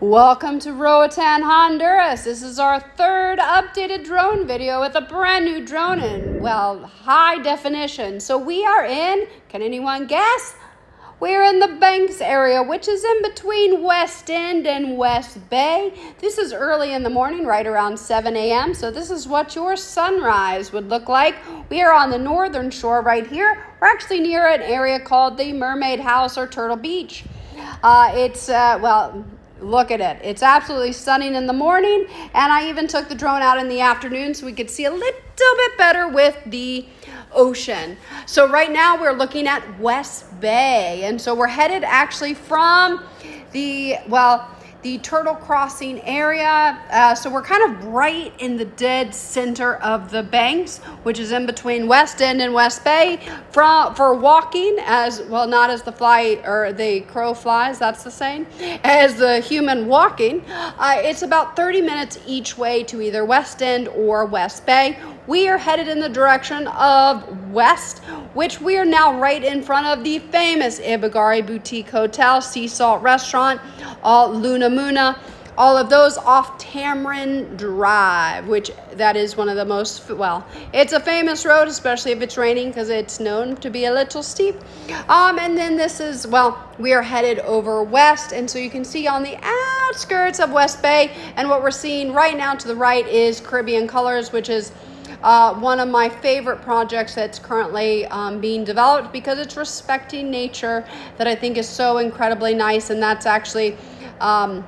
Welcome to Roatan, Honduras. This is our third updated drone video with a brand new drone in, high definition. So we are in, can anyone guess? We're in the Banks area, which is in between West End and West Bay. This is early in the morning, right around 7 a.m. So this is what your sunrise would look like. We are on the northern shore right here. We're actually near an area called the Mermaid House or Turtle Beach. Look at it. It's absolutely stunning in the morning, and I even took the drone out in the afternoon so we could see a little bit better with the ocean. So right now we're looking at West Bay, and so we're headed actually from the Turtle Crossing area. So we're kind of right in the dead center of the Banks, which is in between West End and West Bay, for walking as well, not as the fly or the crow flies, that's the same, as the human walking. It's about 30 minutes each way to either West End or West Bay. We are headed in the direction of west, which we are now right in front of the famous Ibigari Boutique Hotel, Sea Salt Restaurant, Luna Muna, all of those off Tamarind Drive, which that is one of the most, it's a famous road, especially if it's raining, because it's known to be a little steep. And then this is, we are headed over west, and so you can see on the outskirts of West Bay, and what we're seeing right now to the right is Caribbean Colors, which is one of my favorite projects that's currently being developed, because it's respecting nature that I think is so incredibly nice. And that's actually a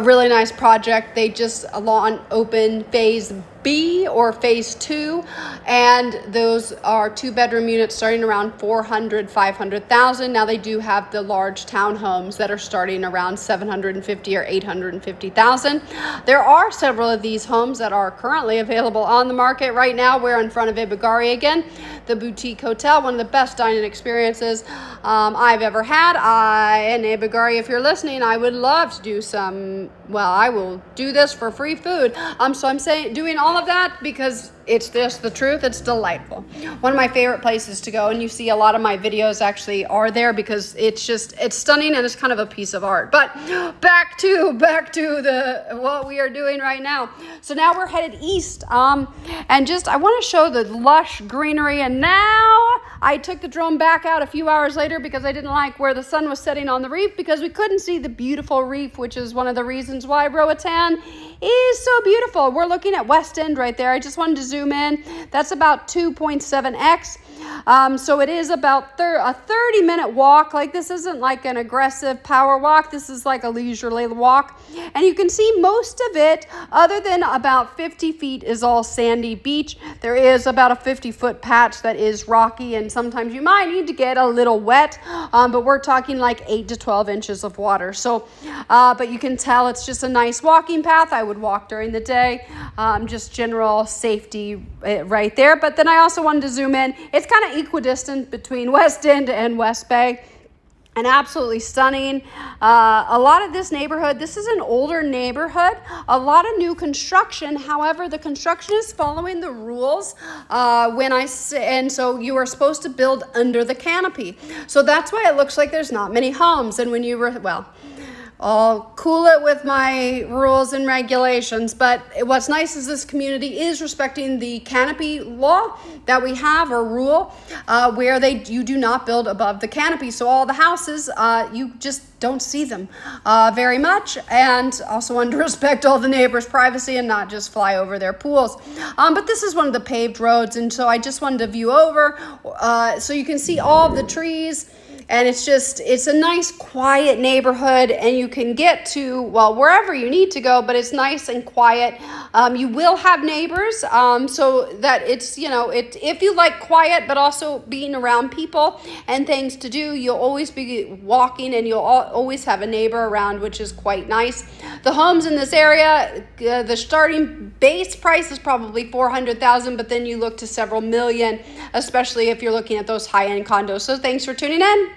really nice project. They just opened phase B or phase 2, and those are 2-bedroom units starting around 500,000. Now they do have the large townhomes that are starting around 750 or 850,000. There are several of these homes that are currently available on the market right now. We're in front of Ibigari again, the boutique hotel, one of the best dining experiences I've ever had. In Ibigari, if you're listening, I would love to do some, I will do this for free food. So I'm doing all of that because it's just the truth. It's delightful. One of my favorite places to go, and you see a lot of my videos actually are there because it's stunning and it's kind of a piece of art. But back to what we are doing right now. So now we're headed east, and I want to show the lush greenery. And now I took the drone back out a few hours later because I didn't like where the sun was setting on the reef, because we couldn't see the beautiful reef, which is one of the reasons why Roatan is so beautiful. We're looking at West End right there. I just wanted to zoom in. That's about 2.7x. So it is about a 30-minute walk. Like, this isn't like an aggressive power walk. This is like a leisurely walk. And you can see most of it, other than about 50 feet, is all sandy beach. There is about a 50-foot patch that is rocky, and sometimes you might need to get a little wet, but we're talking like 8 to 12 inches of water. So, but you can tell it's just a nice walking path. I would walk during the day, just general safety right there. But then I also wanted to zoom in. It's kind of equidistant between West End and West Bay, and absolutely stunning. A lot of this neighborhood, this is an older neighborhood, a lot of new construction. However, the construction is following the rules and so you are supposed to build under the canopy. So that's why it looks like there's not many homes. And when I'll cool it with my rules and regulations, but what's nice is this community is respecting the canopy law that we have, or rule, where you do not build above the canopy. So all the houses, you just don't see them very much, and also want to respect all the neighbors' privacy and not just fly over their pools. But this is one of the paved roads, and so I just wanted to view over so you can see all of the trees. And it's a nice, quiet neighborhood, and you can get to, wherever you need to go, but it's nice and quiet. You will have neighbors, so that it's, if you like quiet, but also being around people and things to do, you'll always be walking, and you'll always have a neighbor around, which is quite nice. The homes in this area, the starting base price is probably $400,000, but then you look to several million, especially if you're looking at those high-end condos. So thanks for tuning in.